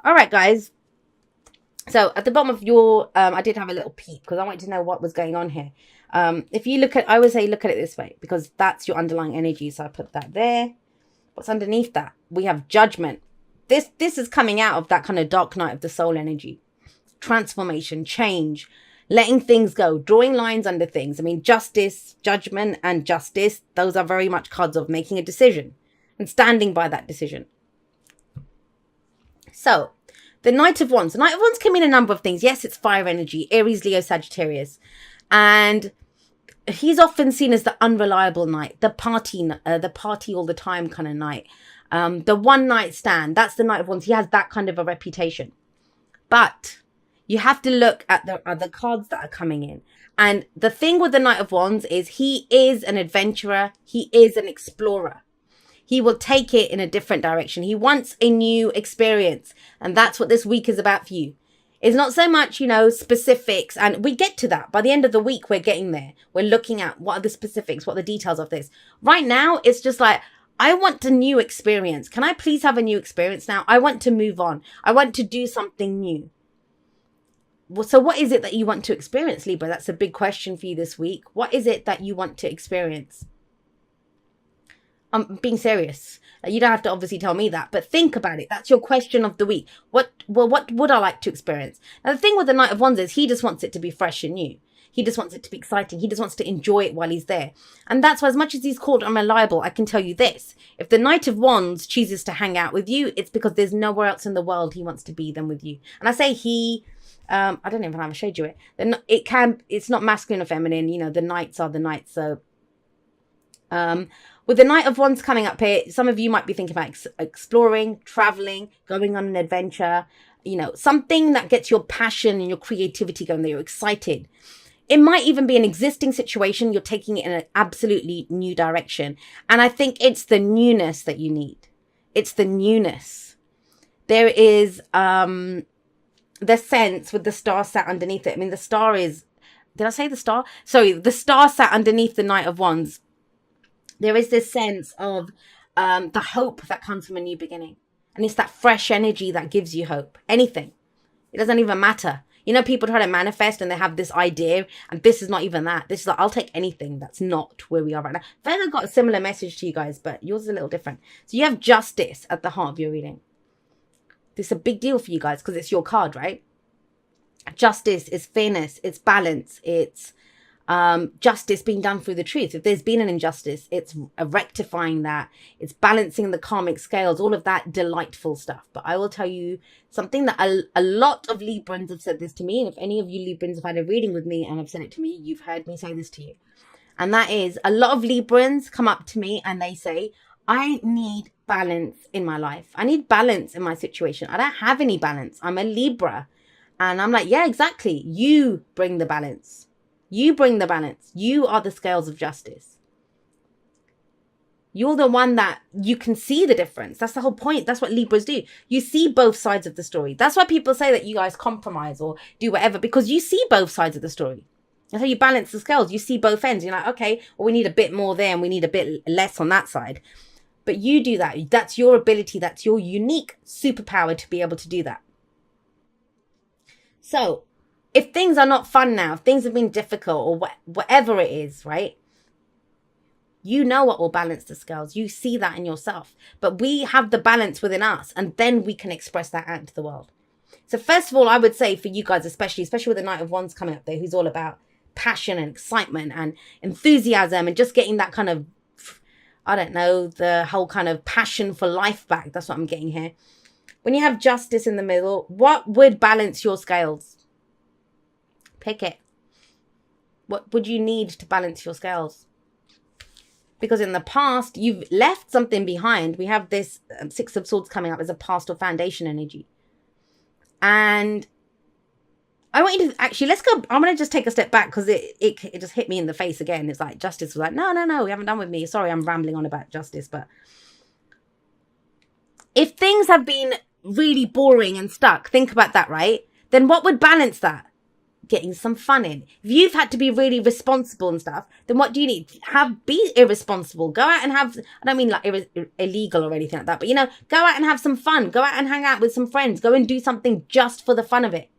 All right, guys. So at the bottom of your, I did have a little peek because I wanted to know what was going on here. If you look at, I would say look at it this way because that's your underlying energy. So I put that there. What's underneath that? We have judgment. This is coming out of that kind of dark night of the soul energy. Transformation, change, letting things go, drawing lines under things. I mean, justice, judgment, and justice, those are very much cards of making a decision and standing by that decision. So, the Knight of Wands. The Knight of Wands can mean a number of things. Yes, it's fire energy, Aries, Leo, Sagittarius. And he's often seen as the unreliable knight, the party all the time kind of knight. The one night stand. That's the Knight of Wands. He has that kind of a reputation. But you have to look at the other cards that are coming in. And the thing with the Knight of Wands is he is an adventurer. He is an explorer. He will take it in a different direction. He wants a new experience. And that's what this week is about for you. It's not so much, specifics. And we get to that. By the end of the week, we're getting there. We're looking at what are the specifics, what are the details of this. Right now, it's just like, I want a new experience. Can I please have a new experience now? I want to move on. I want to do something new. Well, so what is it that you want to experience, Libra? That's a big question for you this week. What is it that you want to experience? I'm being serious. You don't have to obviously tell me that, but think about it. That's your question of the week. What would I like to experience? Now, the thing with the Knight of Wands is he just wants it to be fresh and new. He just wants it to be exciting. He just wants to enjoy it while he's there. And that's why, as much as he's called unreliable, I can tell you this. If the Knight of Wands chooses to hang out with you, it's because there's nowhere else in the world he wants to be than with you. And I say he, I don't even have a shade you it. It's not masculine or feminine. The knights are the knights. So, with the Knight of Wands coming up here, some of you might be thinking about exploring, traveling, going on an adventure, something that gets your passion and your creativity going, that you're excited. It might even be an existing situation. You're taking it in an absolutely new direction. And I think it's the newness that you need. It's the newness. There is the sense with the star sat underneath it. I mean, the star is, did I say the star? Sorry, the star sat underneath the Knight of Wands. There is this sense of the hope that comes from a new beginning. And it's that fresh energy that gives you hope. Anything. It doesn't even matter. People try to manifest and they have this idea, and this is not even that. This is like, I'll take anything that's not where we are right now. I think I've got a similar message to you guys, but yours is a little different. So you have justice at the heart of your reading. This is a big deal for you guys because it's your card, right? Justice is fairness, it's balance, it's justice being done through the truth. If there's been an injustice, it's rectifying that, it's balancing the karmic scales, all of that delightful stuff. But I will tell you something that a lot of Librans have said this to me, and if any of you Librans have had a reading with me and have said it to me, you've heard me say this to you. And that is, a lot of Librans come up to me and they say, I need balance in my life. I need balance in my situation. I don't have any balance. I'm a Libra. And I'm like, yeah, exactly. You bring the balance. You bring the balance. You are the scales of justice. You're the one that you can see the difference. That's the whole point. That's what Libras do. You see both sides of the story. That's why people say that you guys compromise or do whatever, because you see both sides of the story. That's how you balance the scales. You see both ends. You're like, okay, well, we need a bit more there and we need a bit less on that side. But you do that. That's your ability. That's your unique superpower to be able to do that. So, if things are not fun now, if things have been difficult or whatever it is, right? You know what will balance the scales. You see that in yourself. But we have the balance within us, and then we can express that out into the world. So first of all, I would say for you guys, especially with the Knight of Wands coming up there, who's all about passion and excitement and enthusiasm and just getting that kind of, I don't know, the whole kind of passion for life back. That's what I'm getting here. When you have justice in the middle, what would balance your scales? Pick it. What would you need to balance your scales? Because in the past, you've left something behind. We have this Six of Swords coming up as a past or foundation energy. And I want you to actually, let's go. I'm going to just take a step back because it just hit me in the face again. It's like justice was like, no, we haven't done with me. Sorry, I'm rambling on about justice. But if things have been really boring and stuck, think about that, right? Then what would balance that? getting some fun in. If you've had to be really responsible and stuff, then what do you need? Be irresponsible. Go out and have, I don't mean like illegal or anything like that, but go out and have some fun. Go out and hang out with some friends. Go and do something just for the fun of it.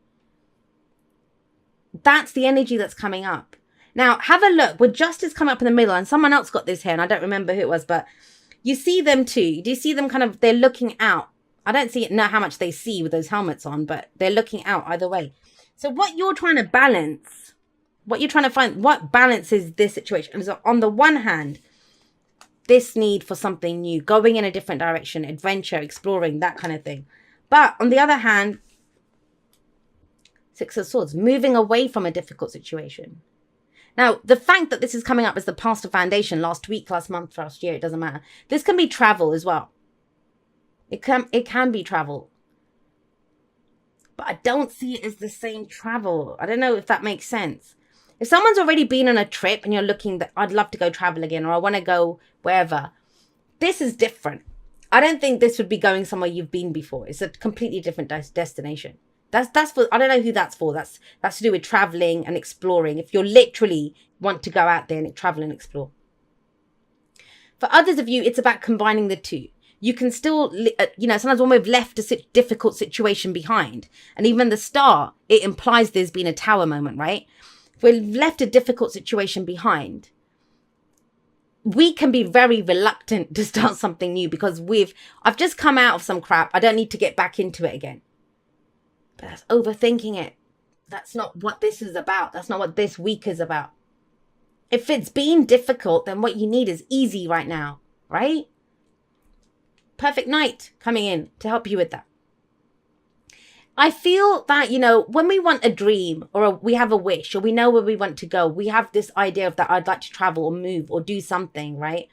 That's the energy that's coming up. Now, have a look. With Justice coming up in the middle, and someone else got this here, and I don't remember who it was, but you see them too. Do you see them kind of, they're looking out. I don't know how much they see with those helmets on, but they're looking out either way. So what you're trying to balance, what you're trying to find, what balances this situation is, on the one hand, this need for something new, going in a different direction, adventure, exploring, that kind of thing. But on the other hand, Six of Swords, moving away from a difficult situation. Now, the fact that this is coming up as the past of foundation last week, last month, last year, it doesn't matter. This can be travel as well. It can be travel. But I don't see it as the same travel. I don't know if that makes sense. If someone's already been on a trip and you're looking that I'd love to go travel again, or I want to go wherever, this is different. I don't think this would be going somewhere you've been before. It's a completely different destination. That's for, I don't know who that's for. That's to do with traveling and exploring. If you literally want to go out there and travel and explore. For others of you, it's about combining the two. You can still, sometimes when we've left a difficult situation behind, and even the star, it implies there's been a tower moment, right? If we've left a difficult situation behind, we can be very reluctant to start something new because I've just come out of some crap. I don't need to get back into it again. But that's overthinking it. That's not what this is about. That's not what this week is about. If it's been difficult, then what you need is easy right now, right? Perfect Knight coming in to help you with that. I feel that, when we want a dream or we have a wish or we know where we want to go, we have this idea of that I'd like to travel or move or do something, right?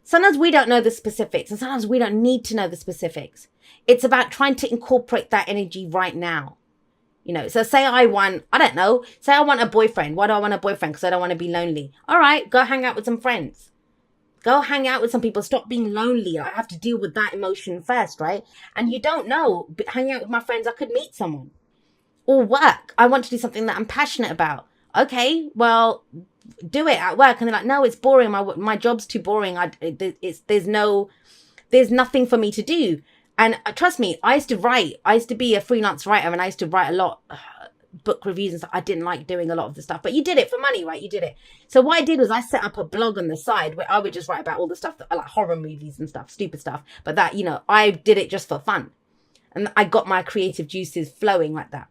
Sometimes we don't know the specifics and sometimes we don't need to know the specifics. It's about trying to incorporate that energy right now. So say I want a boyfriend. Why do I want a boyfriend? Because I don't want to be lonely. All right, go hang out with some friends. Go hang out with some people. Stop being lonely. I have to deal with that emotion first, right? And you don't know. Hanging out with my friends, I could meet someone. Or work. I want to do something that I'm passionate about. Okay, well, do it at work. And they're like, no, it's boring. My job's too boring. There's nothing for me to do. And trust me, I used to write. I used to be a freelance writer and I used to write a lot. Book reviews and stuff. I didn't like doing a lot of the stuff, but you did it for money, right? You did it. So what I did was I set up a blog on the side where I would just write about all the stuff that like horror movies and stuff, stupid stuff. But that, I did it just for fun. And I got my creative juices flowing like that.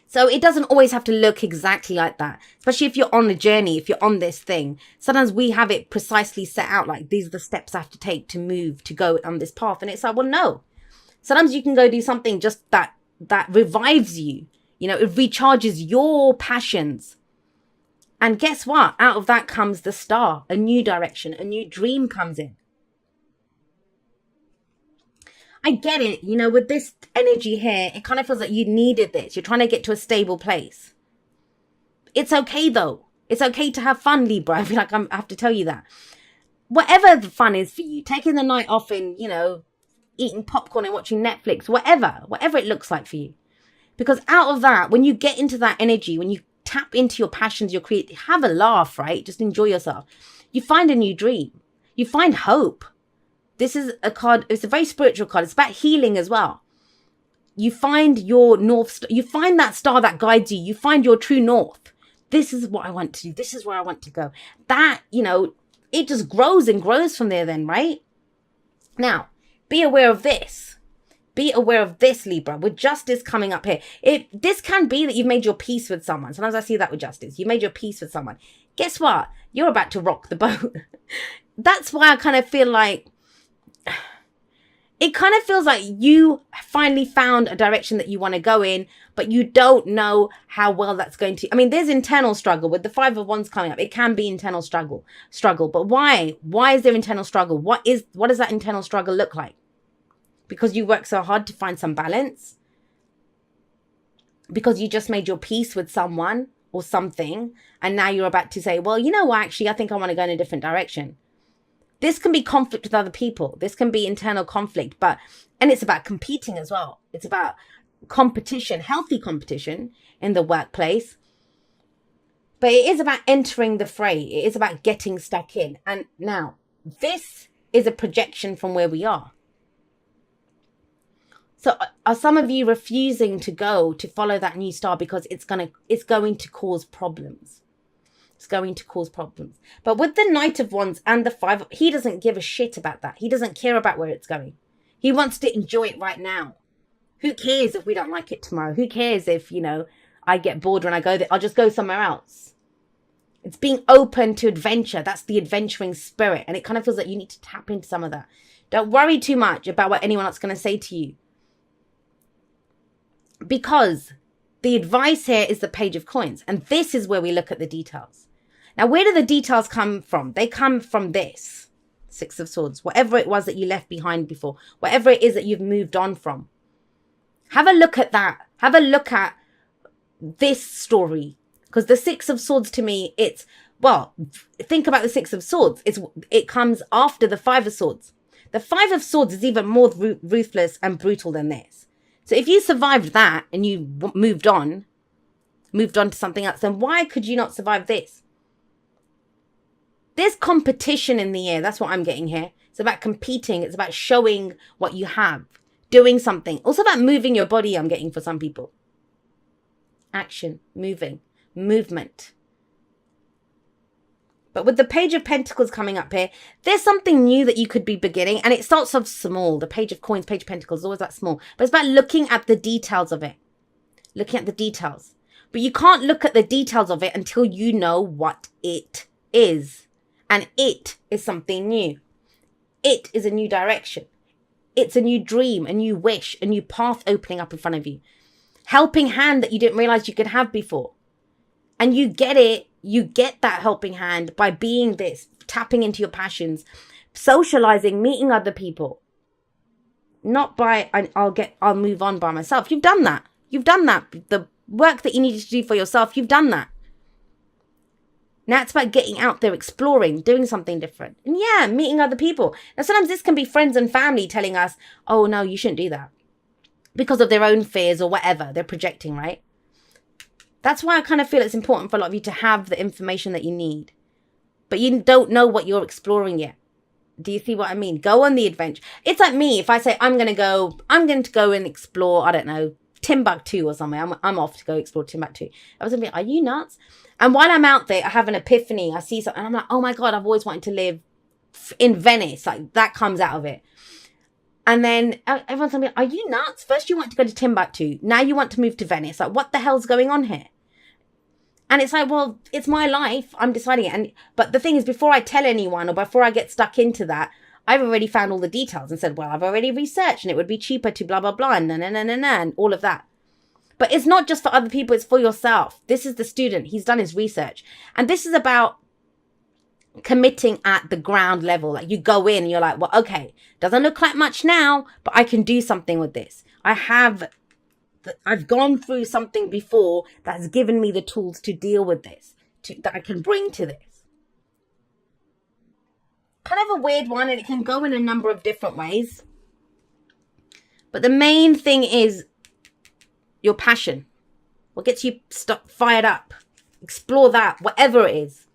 So it doesn't always have to look exactly like that, especially if you're on a journey, if you're on this thing. Sometimes we have it precisely set out like these are the steps I have to take to move, to go on this path. And it's like, well, no. Sometimes you can go do something just that revives you. It recharges your passions. And guess what? Out of that comes the star, a new direction, a new dream comes in. I get it. With this energy here, it kind of feels like you needed this. You're trying to get to a stable place. It's okay, though. It's okay to have fun, Libra. I feel like I have to tell you that. Whatever the fun is for you, taking the night off and, eating popcorn and watching Netflix, whatever it looks like for you. Because out of that, when you get into that energy, when you tap into your passions, your creative, have a laugh, right? Just enjoy yourself. You find a new dream. You find hope. This is a card. It's a very spiritual card. It's about healing as well. You find your north star. You find that star that guides you. You find your true north. This is what I want to do. This is where I want to go. That, it just grows and grows from there then, right? Now, be aware of this. Be aware of this, Libra, with Justice coming up here. This can be that you've made your peace with someone. Sometimes I see that with Justice. You made your peace with someone. Guess what? You're about to rock the boat. That's why I kind of feel like it kind of feels like you finally found a direction that you want to go in, but you don't know how well that's going to. I mean, there's internal struggle with the Five of Wands coming up. It can be internal struggle, but why? Why is there internal struggle? What does that internal struggle look like? Because you work so hard to find some balance? Because you just made your peace with someone or something, and now you're about to say, well, you know what, actually, I think I want to go in a different direction. This can be conflict with other people. This can be internal conflict, and it's about competing as well. It's about competition, healthy competition in the workplace. But it is about entering the fray. It is about getting stuck in. And now, this is a projection from where we are. So are some of you refusing to go to follow that new star because it's going to cause problems? It's going to cause problems. But with the Knight of Wands and the Five, he doesn't give a shit about that. He doesn't care about where it's going. He wants to enjoy it right now. Who cares if we don't like it tomorrow? Who cares if, I get bored when I go there? I'll just go somewhere else. It's being open to adventure. That's the adventuring spirit. And it kind of feels like you need to tap into some of that. Don't worry too much about what anyone else is going to say to you. Because the advice here is the Page of Coins. And this is where we look at the details. Now, where do the details come from? They come from this. Six of Swords. Whatever it was that you left behind before. Whatever it is that you've moved on from. Have a look at that. Have a look at this story. Because the Six of Swords to me, think about the Six of Swords. It comes after the Five of Swords. The Five of Swords is even more ruthless and brutal than this. So if you survived that and you moved on to something else, then why could you not survive this? There's competition in the air. That's what I'm getting here. It's about competing. It's about showing what you have. Doing something. Also about moving your body, I'm getting for some people. Action. Moving. Movement. But with the Page of Pentacles coming up here, there's something new that you could be beginning. And it starts off small. The Page of Coins, Page of Pentacles is always that small. But it's about looking at the details of it. Looking at the details. But you can't look at the details of it until you know what it is. And it is something new. It is a new direction. It's a new dream, a new wish, a new path opening up in front of you. Helping hand that you didn't realize you could have before. And you get it. You get that helping hand by being this, tapping into your passions, socializing, meeting other people. Not by, I'll move on by myself. You've done that. You've done that. The work that you needed to do for yourself, you've done that. Now it's about getting out there, exploring, doing something different. And yeah, meeting other people. Now sometimes this can be friends and family telling us, oh no, you shouldn't do that. Because of their own fears or whatever they're projecting, right? That's why I kind of feel it's important for a lot of you to have the information that you need. But you don't know what you're exploring yet. Do you see what I mean? Go on the adventure. It's like me. If I say I'm going to go and explore, I don't know, Timbuktu or something. I'm off to go explore Timbuktu. I was going to be, are you nuts? And while I'm out there, I have an epiphany. I see something and I'm like, oh my God, I've always wanted to live in Venice. Like that comes out of it. And then everyone's telling me, are you nuts? First you want to go to Timbuktu. Now you want to move to Venice. Like what the hell's going on here? And it's like, well, it's my life. I'm deciding it. But the thing is, before I tell anyone or before I get stuck into that, I've already found all the details and said, well, I've already researched and it would be cheaper to blah, blah, blah, and all of that. But it's not just for other people. It's for yourself. This is the student. He's done his research. And this is about committing at the ground level. Like you go in and you're like, well, okay, doesn't look like much now, but I can do something with this. I've gone through something before that has given me the tools to deal with this, that I can bring to this. Kind of a weird one, and it can go in a number of different ways. But the main thing is your passion. What gets you fired up? Explore that, whatever it is.